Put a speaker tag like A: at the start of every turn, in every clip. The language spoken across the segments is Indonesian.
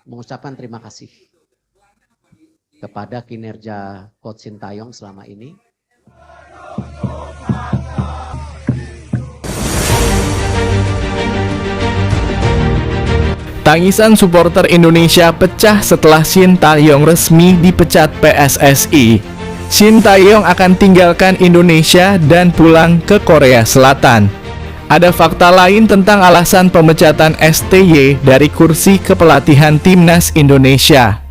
A: mengucapkan terima kasih kepada kinerja Coach Sintayong selama ini.
B: Tangisan supporter Indonesia pecah setelah Sintayong resmi dipecat PSSI. Sintayong akan tinggalkan Indonesia dan pulang ke Korea Selatan. Ada fakta lain tentang alasan pemecatan STY dari kursi kepelatihan Timnas Indonesia.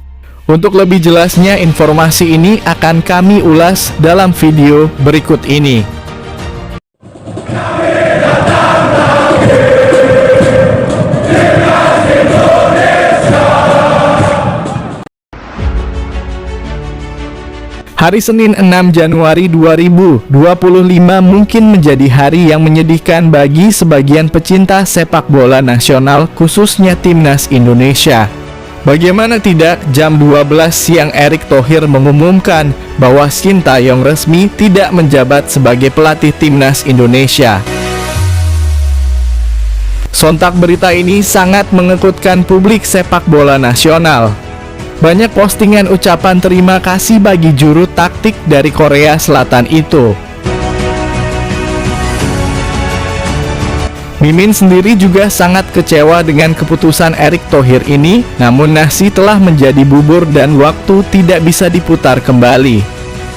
B: Untuk lebih jelasnya, informasi ini akan kami ulas dalam video berikut ini. Hari Senin 6 Januari 2025 mungkin menjadi hari yang menyedihkan bagi sebagian pecinta sepak bola nasional, khususnya Timnas Indonesia. Bagaimana tidak, jam 12 siang Erick Thohir mengumumkan bahwa Sintayong resmi tidak menjabat sebagai pelatih Timnas Indonesia. Sontak berita ini sangat mengejutkan publik sepak bola nasional. Banyak postingan ucapan terima kasih bagi juru taktik dari Korea Selatan itu. Mimin sendiri juga sangat kecewa dengan keputusan Erick Thohir ini, namun nasi telah menjadi bubur dan waktu tidak bisa diputar kembali.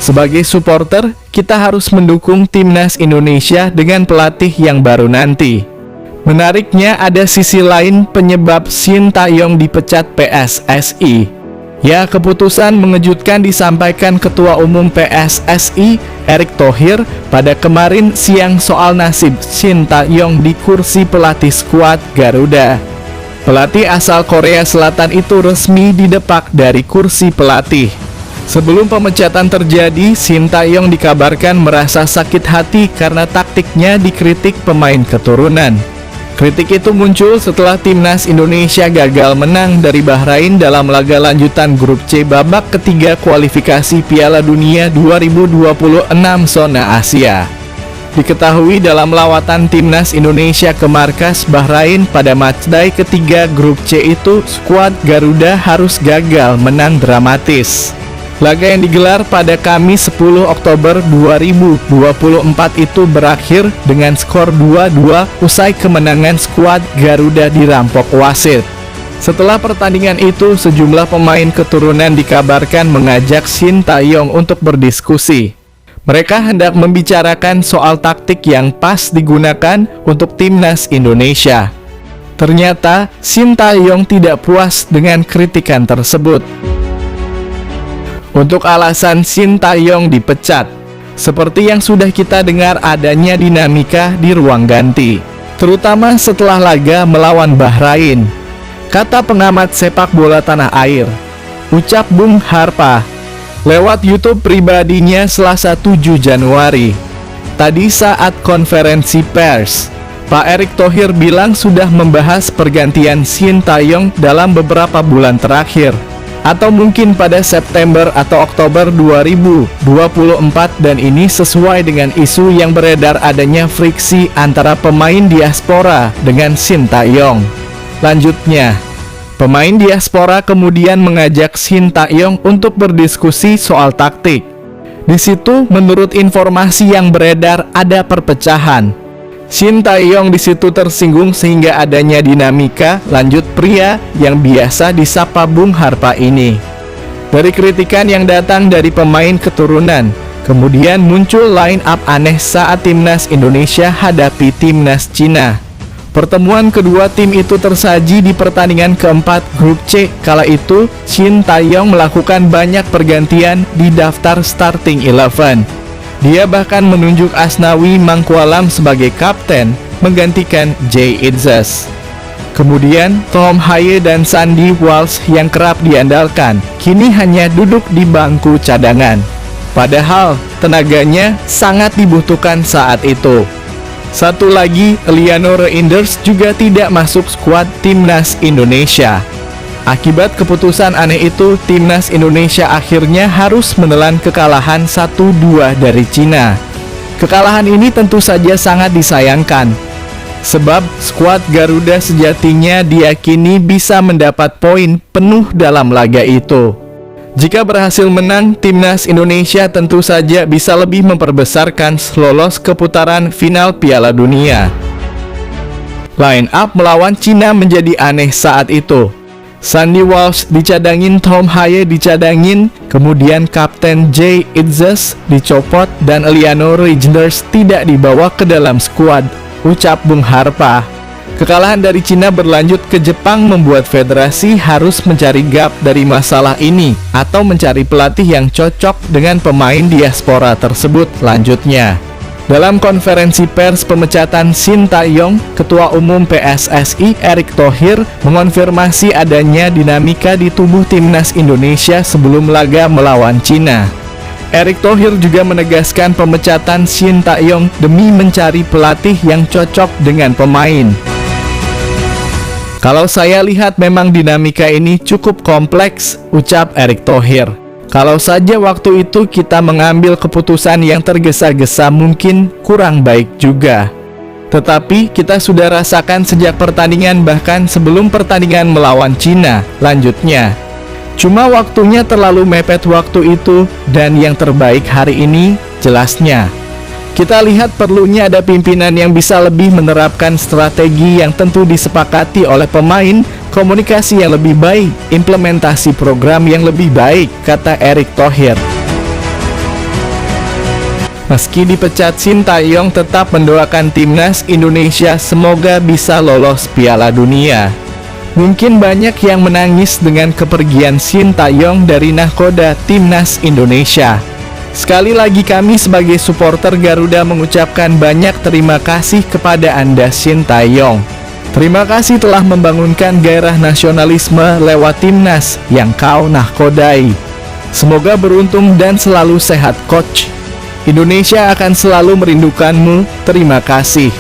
B: Sebagai supporter, kita harus mendukung Timnas Indonesia dengan pelatih yang baru nanti. Menariknya, ada sisi lain penyebab Sintayong dipecat PSSI. Ya, keputusan mengejutkan disampaikan Ketua Umum PSSI, Erick Thohir, pada kemarin siang soal nasib Sintayong di kursi pelatih skuad Garuda. Pelatih asal Korea Selatan itu resmi didepak dari kursi pelatih. Sebelum pemecatan terjadi, Sintayong dikabarkan merasa sakit hati karena taktiknya dikritik pemain keturunan. Kritik itu muncul setelah Timnas Indonesia gagal menang dari Bahrain dalam laga lanjutan grup C babak ketiga kualifikasi Piala Dunia 2026 zona Asia. Diketahui dalam lawatan Timnas Indonesia ke markas Bahrain pada matchday ketiga grup C itu, skuad Garuda harus gagal menang dramatis. Laga yang digelar pada Kamis 10 Oktober 2024 itu berakhir dengan skor 2-2 usai kemenangan skuad Garuda dirampok wasit. Setelah pertandingan itu, sejumlah pemain keturunan dikabarkan mengajak Sintayong untuk berdiskusi. Mereka hendak membicarakan soal taktik yang pas digunakan untuk Timnas Indonesia. Ternyata, Sintayong tidak puas dengan kritikan tersebut. Untuk alasan Sintayong dipecat, seperti yang sudah kita dengar, adanya dinamika di ruang ganti, terutama setelah laga melawan Bahrain. Kata pengamat sepak bola tanah air, ucap Bung Harpa, lewat YouTube pribadinya Selasa 7 Januari. Tadi saat konferensi pers, Pak Erick Thohir bilang sudah membahas pergantian Sintayong dalam beberapa bulan terakhir, atau mungkin pada September atau Oktober 2024, dan ini sesuai dengan isu yang beredar adanya friksi antara pemain diaspora dengan Sintayong. Lanjutnya, pemain diaspora kemudian mengajak Sintayong untuk berdiskusi soal taktik. Di situ, menurut informasi yang beredar, ada perpecahan. Sintayong di situ tersinggung sehingga adanya dinamika, lanjut pria yang biasa disapa Bung Harpa ini. Dari kritikan yang datang dari pemain keturunan, kemudian muncul line up aneh saat Timnas Indonesia hadapi Timnas Cina. Pertemuan kedua tim itu tersaji di pertandingan keempat grup C. Kala itu, Sintayong melakukan banyak pergantian di daftar starting 11. Dia bahkan menunjuk Asnawi Mangkualam sebagai kapten, menggantikan Jay Itzes. Kemudian, Tom Haye dan Sandy Walsh yang kerap diandalkan, kini hanya duduk di bangku cadangan. Padahal, tenaganya sangat dibutuhkan saat itu. Satu lagi, Liano Reinders juga tidak masuk skuad Timnas Indonesia. Akibat keputusan aneh itu, Timnas Indonesia akhirnya harus menelan kekalahan 1-2 dari Cina. Kekalahan ini tentu saja sangat disayangkan. Sebab skuad Garuda sejatinya diyakini bisa mendapat poin penuh dalam laga itu. Jika berhasil menang, timnas Indonesia tentu saja bisa lebih memperbesarkan lolos ke putaran final Piala Dunia. Line up melawan Cina menjadi aneh saat itu. Sandy Walsh dicadangin, Tom Haye dicadangin, kemudian Kapten Jay Itzes dicopot dan Eliano Reijnders tidak dibawa ke dalam skuad, ucap Bung Harpa. Kekalahan dari Cina berlanjut ke Jepang membuat federasi harus mencari gap dari masalah ini atau mencari pelatih yang cocok dengan pemain diaspora tersebut lanjutnya. Dalam konferensi pers pemecatan Shin Tae-yong, Ketua Umum PSSI Erick Thohir mengonfirmasi adanya dinamika di tubuh timnas Indonesia sebelum laga melawan Cina. Erick Thohir juga menegaskan pemecatan Shin Tae-yong demi mencari pelatih yang cocok dengan pemain. Kalau saya lihat memang dinamika ini cukup kompleks, ucap Erick Thohir. Kalau saja waktu itu kita mengambil keputusan yang tergesa-gesa mungkin kurang baik juga. Tetapi kita sudah rasakan sejak pertandingan bahkan sebelum pertandingan melawan Cina, lanjutnya. Cuma waktunya terlalu mepet waktu itu dan yang terbaik hari ini, jelasnya. Kita lihat perlunya ada pimpinan yang bisa lebih menerapkan strategi yang tentu disepakati oleh pemain, komunikasi yang lebih baik, implementasi program yang lebih baik, kata Erick Thohir. Meski dipecat, Shin Tae-yong tetap mendoakan timnas Indonesia semoga bisa lolos Piala Dunia. Mungkin banyak yang menangis dengan kepergian Shin Tae-yong dari nahkoda timnas Indonesia. Sekali lagi kami sebagai supporter Garuda mengucapkan banyak terima kasih kepada Anda Shin Tae-yong. Terima kasih telah membangunkan gairah nasionalisme lewat timnas yang kau nahkodai. Semoga beruntung dan selalu sehat coach. Indonesia akan selalu merindukanmu, terima kasih.